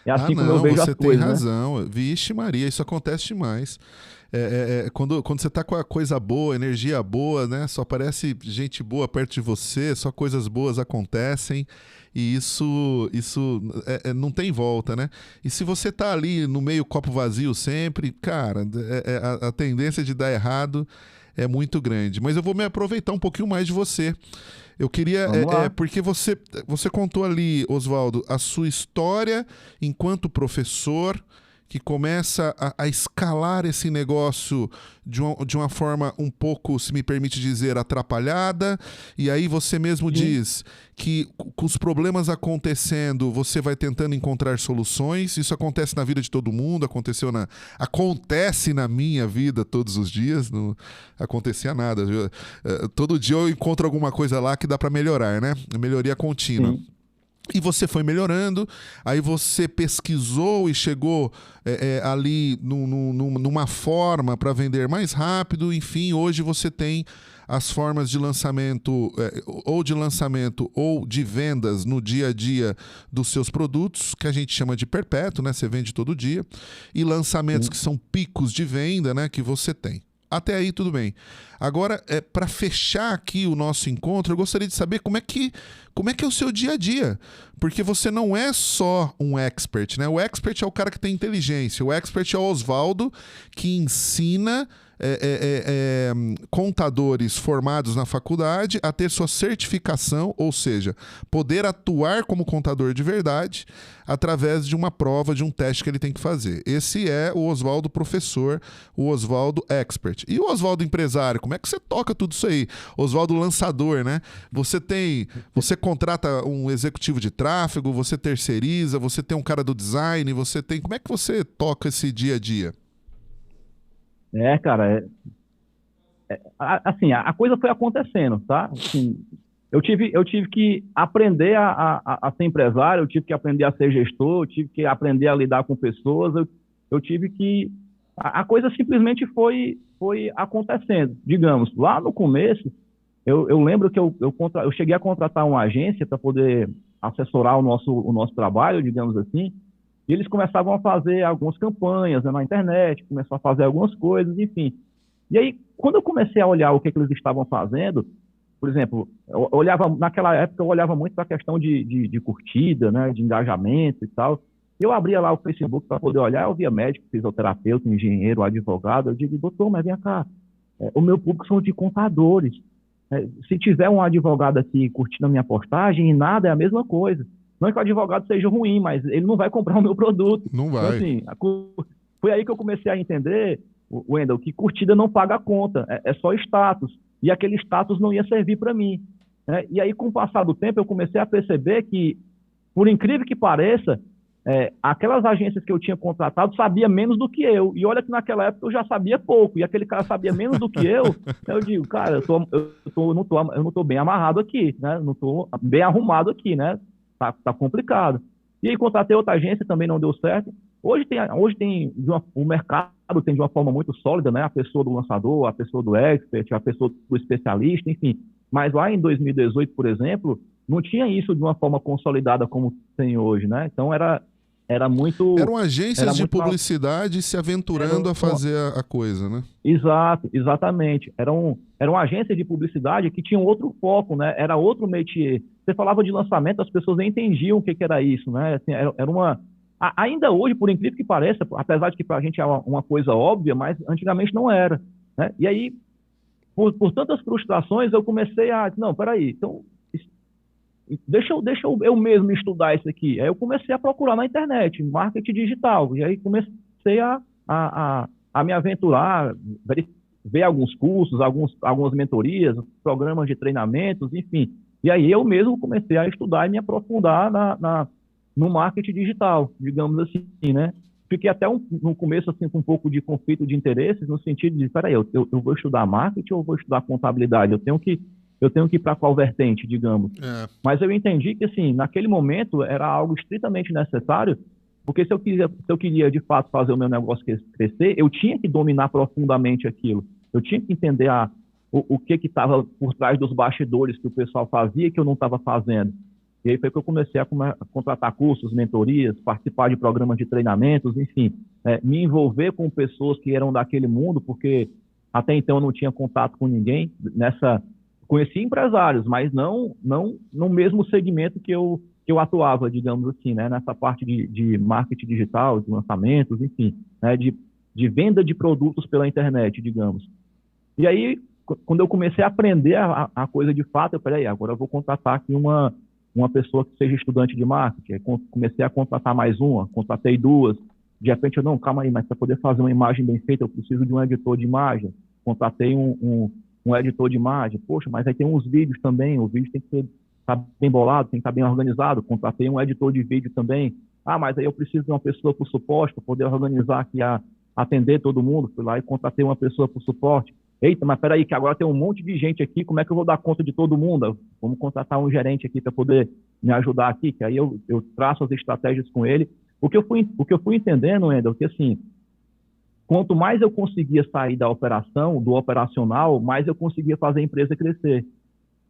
é assim como eu vejo as coisas, você tem razão. Né? Vixe Maria, isso acontece demais. Quando você tá com a coisa boa, energia boa, né? Só aparece gente boa perto de você, só coisas boas acontecem e isso não tem volta, né? E se você tá ali no meio copo vazio sempre, cara, a tendência de dar errado é muito grande. Mas eu vou me aproveitar um pouquinho mais de você. Eu queria, porque você contou ali, Oswaldo, a sua história enquanto professor, que começa a escalar esse negócio de uma forma um pouco, se me permite dizer, atrapalhada, e aí você mesmo diz que com os problemas acontecendo, você vai tentando encontrar soluções. Isso acontece na vida de todo mundo, acontece na minha vida todos os dias, não acontecia nada. Todo dia eu encontro alguma coisa lá que dá para melhorar, né? Melhoria contínua. Sim. E você foi melhorando, aí você pesquisou e chegou ali numa forma para vender mais rápido. Enfim, hoje você tem as formas de lançamento, ou de vendas no dia a dia dos seus produtos, que a gente chama de perpétuo, né? Você vende todo dia. E lançamentos que são picos de venda, né? Que você tem. Até aí tudo bem. Agora, para fechar aqui o nosso encontro, eu gostaria de saber como é que é o seu dia a dia. Porque você não é só um expert, né? O expert é o cara que tem inteligência. O expert é o Oswaldo, que ensina contadores formados na faculdade a ter sua certificação, ou seja, poder atuar como contador de verdade através de uma prova, de um teste que ele tem que fazer. Esse é o Oswaldo professor, o Oswaldo expert. E o Oswaldo empresário, como é que você toca tudo isso aí? Oswaldo lançador, né? Você contrata um executivo de tráfego, você terceiriza, você tem um cara do design, como é que você toca esse dia a dia? Cara, assim, a coisa foi acontecendo, tá? Assim, eu tive que aprender a ser empresário, eu tive que aprender a ser gestor, eu tive que aprender a lidar com pessoas, eu tive que... A coisa simplesmente foi acontecendo. Digamos, lá no começo, eu lembro que eu cheguei a contratar uma agência para poder assessorar o nosso trabalho, digamos assim, e eles começavam a fazer algumas campanhas, né, na internet, começaram a fazer algumas coisas, enfim. E aí, quando eu comecei a olhar o que eles estavam fazendo, por exemplo, naquela época eu olhava muito para a questão de curtida, né, de engajamento e tal. Eu abria lá o Facebook para poder olhar, eu via médico, fisioterapeuta, engenheiro, advogado. Eu digo, doutor, mas vem cá, o meu público são de contadores. Se tiver um advogado aqui curtindo a minha postagem e nada, é a mesma coisa. Não é que o advogado seja ruim, mas ele não vai comprar o meu produto. Não Então, vai. assim, foi aí que eu comecei a entender, Wendel, que curtida não paga a conta, é só status. E aquele status não ia servir para mim, né? E aí, com o passar do tempo, eu comecei a perceber que, por incrível que pareça, aquelas agências que eu tinha contratado sabia menos do que eu. E olha que naquela época eu já sabia pouco. E aquele cara sabia menos do que eu digo, cara, eu não tô bem amarrado aqui, né? Não tô bem arrumado aqui, né? Tá complicado. E aí contratei outra agência, também não deu certo. Hoje tem o mercado tem de uma forma muito sólida, né? A pessoa do lançador, a pessoa do expert, a pessoa do especialista, enfim. Mas lá em 2018, por exemplo, não tinha isso de uma forma consolidada como tem hoje, né? Então era muito, Eram era agências de muito uma, publicidade se era aventurando a uma- fazer a coisa, né? exato, exatamente. Era uma agência de publicidade que tinha outro foco, né? Era outro métier. Você falava de lançamento, as pessoas nem entendiam o que era isso, né? Assim, era uma... Ainda hoje, por incrível que pareça, apesar de que para a gente é uma coisa óbvia, mas antigamente não era, né? E aí, por tantas frustrações, eu comecei a... Não, peraí, então deixa eu mesmo estudar isso aqui. Aí eu comecei a procurar na internet, marketing digital, e aí comecei a me aventurar, ver alguns cursos, algumas mentorias, programas de treinamentos, enfim. E aí eu mesmo comecei a estudar e me aprofundar no marketing digital, digamos assim, né? Fiquei até no começo assim, com um pouco de conflito de interesses, no sentido de, peraí, eu vou estudar marketing ou vou estudar contabilidade? Eu tenho que ir para qual vertente, digamos. É. Mas eu entendi que, assim, naquele momento era algo estritamente necessário, porque se eu queria de fato fazer o meu negócio crescer, eu tinha que dominar profundamente aquilo. Eu tinha que entender o que estava por trás dos bastidores que o pessoal fazia e que eu não estava fazendo. E aí foi que eu comecei a contratar cursos, mentorias, participar de programas de treinamentos, enfim, me envolver com pessoas que eram daquele mundo, porque até então eu não tinha contato com ninguém nessa... Conheci empresários, mas não no mesmo segmento que eu atuava, digamos assim, né? Nessa parte de marketing digital, de lançamentos, enfim, né? De venda de produtos pela internet, digamos. E aí, quando eu comecei a aprender a coisa de fato, eu falei, agora eu vou contratar aqui uma pessoa que seja estudante de marketing. Aí comecei a contratar mais uma, contratei duas. De repente, não, calma aí, mas para poder fazer uma imagem bem feita, eu preciso de um editor de imagem. Contratei um editor de imagem. Poxa, mas aí tem uns vídeos também, o vídeo tem que estar bem bolado, tem que estar bem organizado. Contratei um editor de vídeo também. Mas aí eu preciso de uma pessoa para o suporte, para poder organizar aqui, atender todo mundo. Fui lá e contratei uma pessoa para o suporte. Eita, mas peraí, que agora tem um monte de gente aqui, como é que eu vou dar conta de todo mundo? Vamos contratar um gerente aqui para poder me ajudar aqui, que aí eu traço as estratégias com ele. O que eu fui entendendo, Wendel, que assim, quanto mais eu conseguia sair da operação, do operacional, mais eu conseguia fazer a empresa crescer.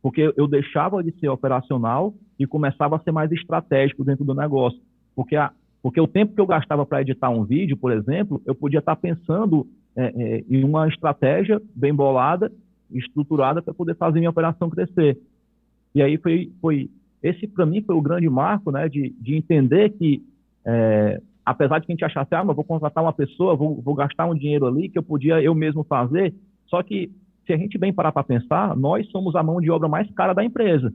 Porque eu deixava de ser operacional e começava a ser mais estratégico dentro do negócio. Porque o tempo que eu gastava para editar um vídeo, por exemplo, eu podia estar pensando em uma estratégia bem bolada, estruturada para poder fazer minha operação crescer. E aí esse para mim foi o grande marco, né, de entender que, apesar de que a gente achasse, mas vou contratar uma pessoa, vou gastar um dinheiro ali que eu podia eu mesmo fazer, só que se a gente bem parar para pensar, nós somos a mão de obra mais cara da empresa.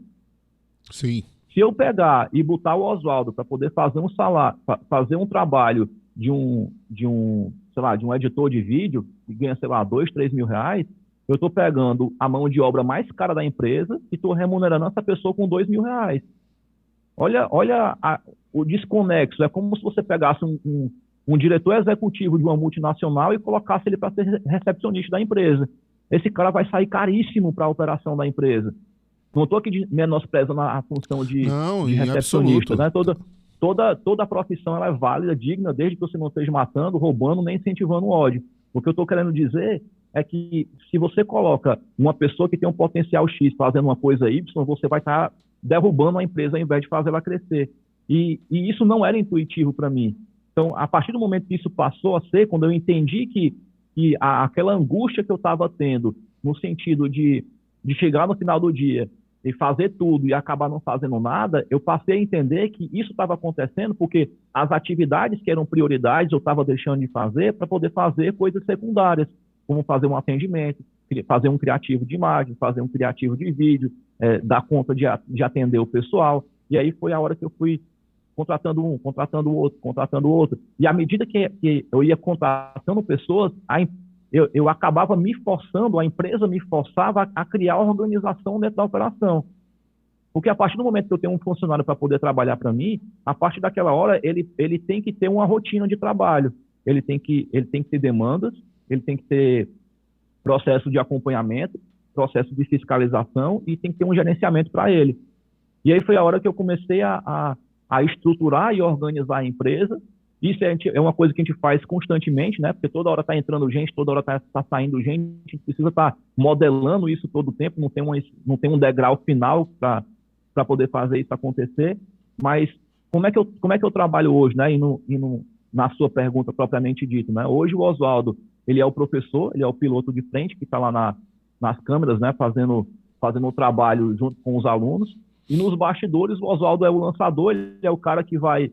Sim. Se eu pegar e botar o Oswaldo para poder fazer um salário, fazer um trabalho sei lá, de um editor de vídeo, que ganha, sei lá, 2, 3 mil reais, eu estou pegando a mão de obra mais cara da empresa e estou remunerando essa pessoa com 2 mil reais. Olha o desconexo. É como se você pegasse um diretor executivo de uma multinacional e colocasse ele para ser recepcionista da empresa. Esse cara vai sair caríssimo para a operação da empresa. Não estou aqui menosprezando a função Não, de em recepcionista, absoluto. né? Toda a profissão ela é válida, digna, desde que você não esteja matando, roubando, nem incentivando o ódio. O que eu estou querendo dizer é que se você coloca uma pessoa que tem um potencial X fazendo uma coisa Y, você vai estar derrubando a empresa ao invés de fazer ela crescer. E isso não era intuitivo para mim. Então, a partir do momento que isso passou a ser, quando eu entendi que aquela angústia que eu estava tendo, no sentido de chegar no final do dia e fazer tudo e acabar não fazendo nada, eu passei a entender que isso estava acontecendo porque as atividades que eram prioridades eu estava deixando de fazer para poder fazer coisas secundárias, como fazer um atendimento, fazer um criativo de imagem, fazer um criativo de vídeo, dar conta de atender o pessoal. E aí foi a hora que eu fui contratando um, contratando o outro, contratando o outro. E à medida que eu ia contratando pessoas, eu acabava me forçando, a empresa me forçava a criar organização dentro da operação. Porque a partir do momento que eu tenho um funcionário para poder trabalhar para mim, a partir daquela hora ele tem que ter uma rotina de trabalho. Ele tem que ter demandas, ele tem que ter processo de acompanhamento, processo de fiscalização e tem que ter um gerenciamento para ele. E aí foi a hora que eu comecei a estruturar e organizar a empresa. Isso é uma coisa que a gente faz constantemente, né? Porque toda hora está entrando gente, toda hora está saindo gente, a gente precisa estar modelando isso todo o tempo, não tem um degrau final para poder fazer isso acontecer. Mas como é que eu trabalho hoje, né? Na sua pergunta propriamente dita, né? Hoje o Oswaldo, ele é o professor, ele é o piloto de frente que está lá nas câmeras, né? Fazendo o trabalho junto com os alunos. E nos bastidores, o Oswaldo é o lançador, ele é o cara que vai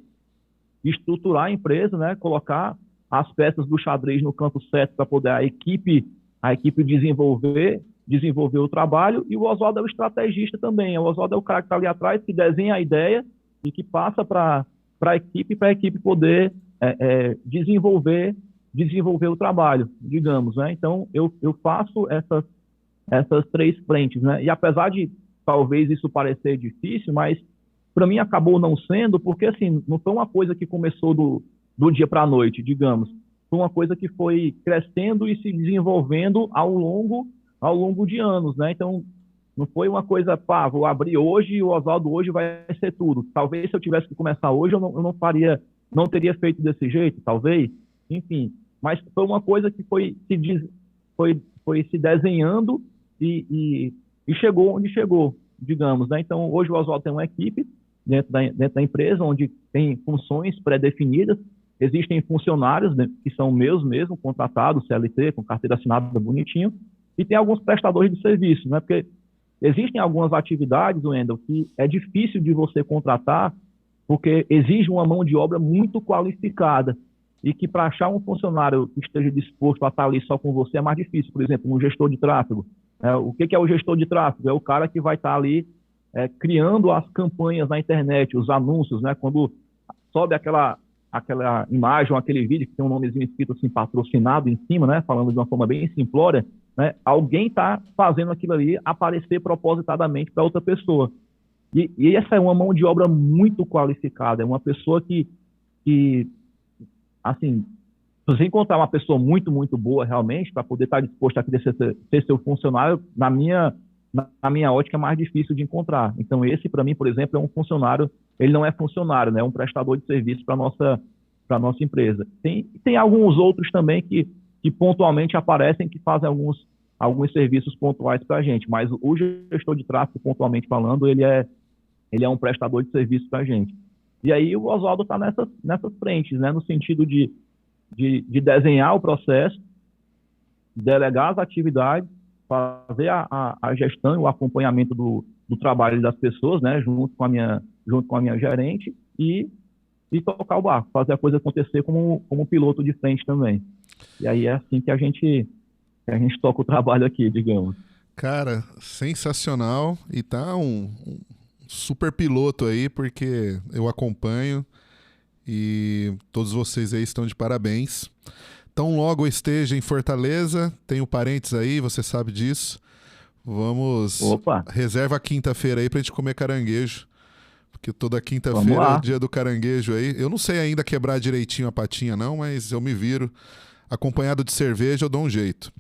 estruturar a empresa, né? Colocar as peças do xadrez no canto certo para poder a equipe desenvolver o trabalho. E o Oswaldo é o estrategista também. O Oswaldo é o cara que está ali atrás, que desenha a ideia e que passa para a equipe poder desenvolver o trabalho, digamos, né? Então, eu faço essas três frentes, né? E apesar de talvez isso parecer difícil, mas para mim acabou não sendo, porque assim, não foi uma coisa que começou do dia para a noite, digamos. Foi uma coisa que foi crescendo e se desenvolvendo ao longo de anos, né? Então, não foi uma coisa, vou abrir hoje e o Oswaldo hoje vai ser tudo. Talvez se eu tivesse que começar hoje, eu não teria feito desse jeito, talvez. Enfim, mas foi uma coisa que foi se desenhando e chegou onde chegou, digamos, né? Então, hoje o Oswaldo tem uma equipe dentro da empresa, onde tem funções pré-definidas, existem funcionários, né, que são meus mesmo, contratados, CLT, com carteira assinada bonitinho, e tem alguns prestadores de serviço, né? Porque existem algumas atividades, Wendel, que é difícil de você contratar, porque exige uma mão de obra muito qualificada, e que para achar um funcionário que esteja disposto a estar ali só com você é mais difícil. Por exemplo, um gestor de tráfego. O que é o gestor de tráfego? É o cara que vai estar ali criando as campanhas na internet, os anúncios, né? Quando sobe aquela imagem ou aquele vídeo que tem um nomezinho escrito assim, patrocinado em cima, né? Falando de uma forma bem simplória, né? Alguém está fazendo aquilo ali aparecer propositadamente para outra pessoa. E essa é uma mão de obra muito qualificada, é uma pessoa que assim, se você encontrar uma pessoa muito, muito boa realmente, para poder estar disposto a ser seu funcionário, na minha ótica é mais difícil de encontrar. Então esse, para mim, por exemplo, é um funcionário, ele não é funcionário, né? É um prestador de serviço para a nossa empresa. Tem alguns outros também que pontualmente aparecem, que fazem alguns serviços pontuais para a gente, mas o gestor de tráfego, pontualmente falando, ele é um prestador de serviço para a gente. E aí o Oswaldo está nessas frentes, né? No sentido de desenhar o processo, delegar as atividades, fazer a gestão e o acompanhamento do trabalho das pessoas, né? Junto com a minha gerente e tocar o barco, fazer a coisa acontecer como piloto de frente também. E aí é assim que a gente toca o trabalho aqui, digamos. Cara, sensacional. E tá um super piloto aí, porque eu acompanho e todos vocês aí estão de parabéns. Então logo eu esteja em Fortaleza, tenho parentes aí, você sabe disso. Vamos... Opa! Reserva a quinta-feira aí pra gente comer caranguejo, Porque toda Vamos quinta-feira é o lá. dia do caranguejo aí. Eu não sei ainda quebrar direitinho a patinha, não, mas eu me viro. Acompanhado de cerveja, eu dou um jeito.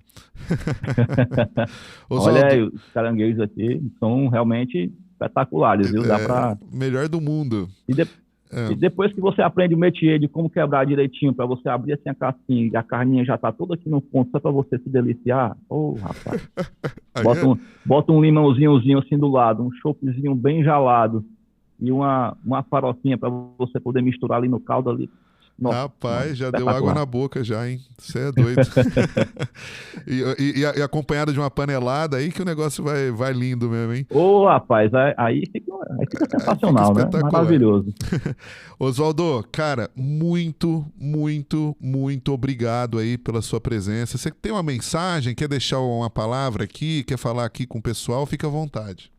Olha Oswaldo, aí, os caranguejos aqui são realmente espetaculares, viu? Dá para. melhor do mundo. E, de- É. e depois que você aprende o métier de como quebrar direitinho, para você abrir assim a casquinha e a carninha já tá toda aqui no ponto, só para você se deliciar. Ô, rapaz. Aí é. Bota um limãozinhozinho assim do lado, um choppzinho bem gelado e uma farofinha para você poder misturar ali no caldo ali. Nossa, senhora, Rapaz, já deu água espetacular. na boca já, hein? Você é doido. E acompanhado de uma panelada aí que o negócio vai lindo mesmo, hein? Ô, rapaz, aí fica Aí fica sensacional, né? espetacular. Maravilhoso. Oswaldo, cara, muito, muito, muito obrigado aí pela sua presença. Você tem uma mensagem, quer deixar uma palavra aqui, quer falar aqui com o pessoal, fica à vontade.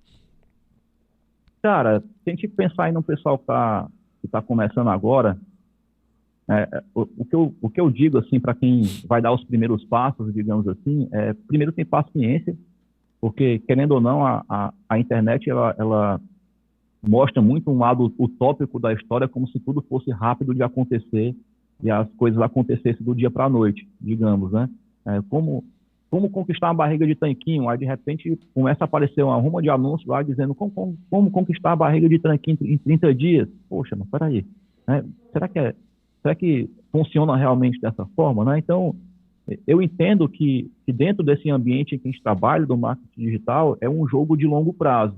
Cara, se a gente pensar aí no pessoal que tá começando agora, o que eu digo assim para quem vai dar os primeiros passos, digamos assim, primeiro tem paciência, porque querendo ou não, a internet ela mostra muito um lado utópico da história, como se tudo fosse rápido de acontecer e as coisas acontecessem do dia para a noite, digamos, né? Como conquistar uma barriga de tanquinho, aí de repente começa a aparecer uma ruma de anúncios lá dizendo como conquistar a barriga de tanquinho em 30 dias. Poxa, mas peraí, né? Será que será que funciona realmente dessa forma, né? Então, eu entendo que dentro desse ambiente em que a gente trabalha, do marketing digital, é um jogo de longo prazo.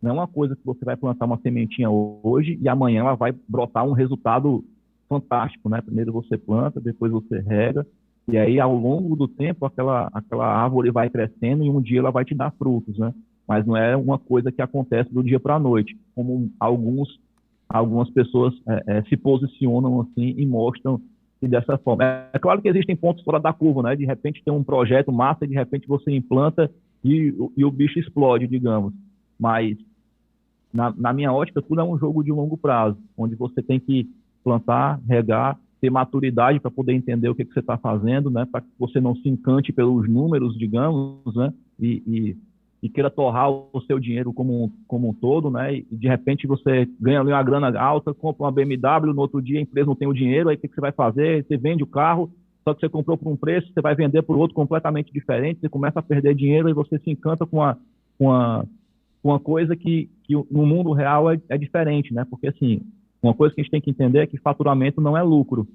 Não é uma coisa que você vai plantar uma sementinha hoje e amanhã ela vai brotar um resultado fantástico, né? Primeiro você planta, depois você rega, e aí ao longo do tempo aquela árvore vai crescendo e um dia ela vai te dar frutos, né? Mas não é uma coisa que acontece do dia para a noite, como algumas pessoas se posicionam assim e mostram que dessa forma. É claro que existem pontos fora da curva, né? De repente tem um projeto massa e de repente você implanta e o bicho explode, digamos. Mas na minha ótica, tudo é um jogo de longo prazo, onde você tem que plantar, regar, ter maturidade para poder entender o que você está fazendo, né? Para que você não se encante pelos números, digamos, né? E queira torrar o seu dinheiro como um todo, né? E de repente você ganha ali uma grana alta, compra uma BMW, no outro dia a empresa não tem o dinheiro, aí o que você vai fazer? Você vende o carro, só que você comprou por um preço, você vai vender por outro completamente diferente, você começa a perder dinheiro e você se encanta com uma coisa que no mundo real é diferente, né? Porque, assim, uma coisa que a gente tem que entender é que faturamento não é lucro,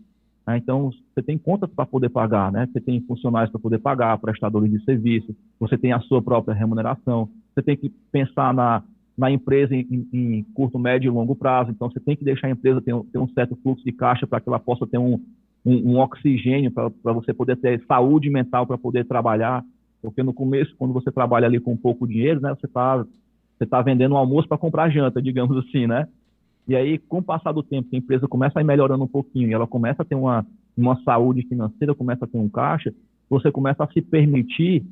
né? Então, você tem contas para poder pagar, né? Você tem funcionários para poder pagar, prestadores de serviço, você tem a sua própria remuneração, você tem que pensar na empresa em curto, médio e longo prazo, então você tem que deixar a empresa ter um certo fluxo de caixa para que ela possa ter um oxigênio para você poder ter saúde mental para poder trabalhar, porque no começo, quando você trabalha ali com pouco dinheiro, né, você tá vendendo um almoço para comprar janta, digamos assim, né? E aí, com o passar do tempo, que a empresa começa a ir melhorando um pouquinho e ela começa a ter uma saúde financeira, começa a ter um caixa, você começa a se permitir,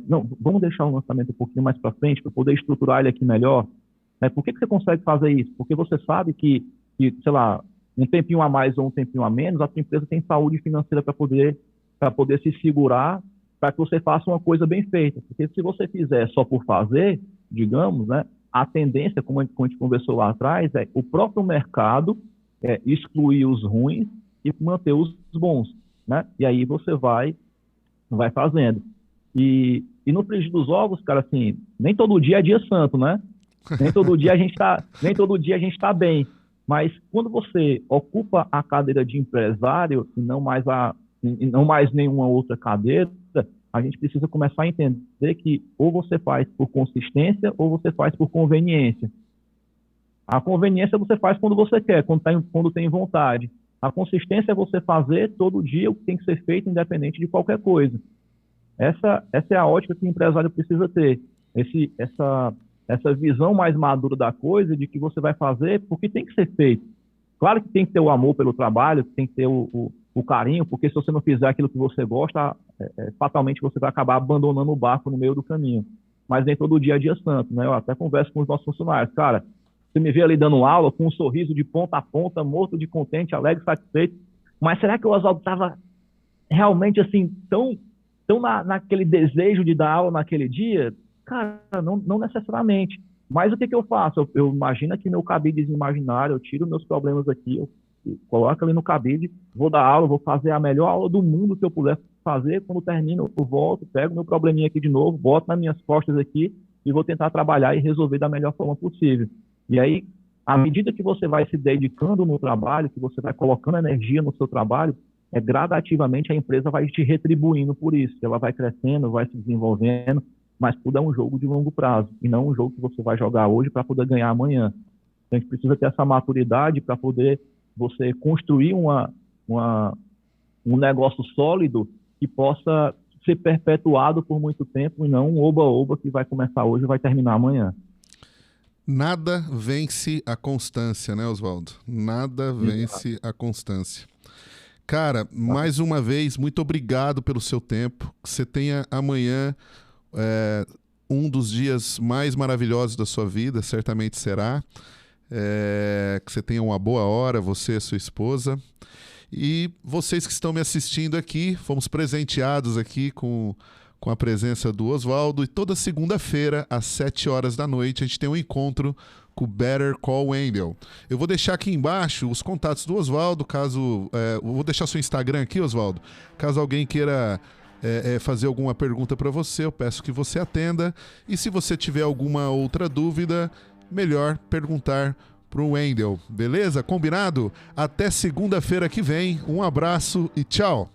não, vamos deixar o lançamento um pouquinho mais para frente para poder estruturar ele aqui melhor. Por que você consegue fazer isso? Porque você sabe sei lá, um tempinho a mais ou um tempinho a menos, a sua empresa tem saúde financeira para poder se segurar, para que você faça uma coisa bem feita. Porque se você fizer só por fazer, digamos, né, a tendência, como a gente conversou lá atrás, é o próprio mercado excluir os ruins e manter os bons, né? E aí você vai fazendo. E no frigir dos ovos, cara, assim, nem todo dia é dia santo, né? Nem todo dia a gente tá bem. Mas quando você ocupa a cadeira de empresário e não mais nenhuma outra cadeira, a gente precisa começar a entender que ou você faz por consistência ou você faz por conveniência. A conveniência você faz quando você quer, quando tem vontade. A consistência é você fazer todo dia o que tem que ser feito, independente de qualquer coisa. Essa é a ótica que o empresário precisa ter. Essa visão mais madura da coisa, de que você vai fazer porque tem que ser feito. Claro que tem que ter o amor pelo trabalho, tem que ter o carinho, porque se você não fizer aquilo que você gosta, fatalmente você vai acabar abandonando o barco no meio do caminho. Mas nem todo dia é dia santo, né? Eu até converso com os nossos funcionários. Cara, você me vê ali dando aula com um sorriso de ponta a ponta, morto de contente, alegre, satisfeito, mas será que o Oswaldo estava realmente assim, tão naquele desejo de dar aula naquele dia? Cara, não necessariamente. Mas o que que eu faço? Eu imagino aqui meu cabide imaginário, eu tiro meus problemas aqui, eu coloco ali no cabide, vou dar aula, vou fazer a melhor aula do mundo que eu puder fazer. Quando termino, eu volto, pego meu probleminha aqui de novo, boto nas minhas costas aqui e vou tentar trabalhar e resolver da melhor forma possível. E aí, à medida que você vai se dedicando no trabalho, que você vai colocando energia no seu trabalho, gradativamente a empresa vai te retribuindo por isso. Ela vai crescendo, vai se desenvolvendo, mas tudo é um jogo de longo prazo e não um jogo que você vai jogar hoje para poder ganhar amanhã. Então, a gente precisa ter essa maturidade para poder você construir um negócio sólido que possa ser perpetuado por muito tempo e não um oba-oba que vai começar hoje e vai terminar amanhã. Nada vence a constância, né, Oswaldo? Nada vence a constância. Cara, mais uma vez, muito obrigado pelo seu tempo. Que você tenha amanhã um dos dias mais maravilhosos da sua vida, certamente será. Que você tenha uma boa hora, você e sua esposa. E vocês que estão me assistindo aqui, fomos presenteados aqui com a presença do Oswaldo. E toda segunda-feira, às 7 horas da noite, a gente tem um encontro com o Better Call Wendell. Eu vou deixar aqui embaixo os contatos do Oswaldo, caso... eu vou deixar seu Instagram aqui, Oswaldo. Caso alguém queira fazer alguma pergunta para você, eu peço que você atenda. E se você tiver alguma outra dúvida, melhor perguntar pro Wendell. Beleza? Combinado? Até segunda-feira que vem. Um abraço e tchau!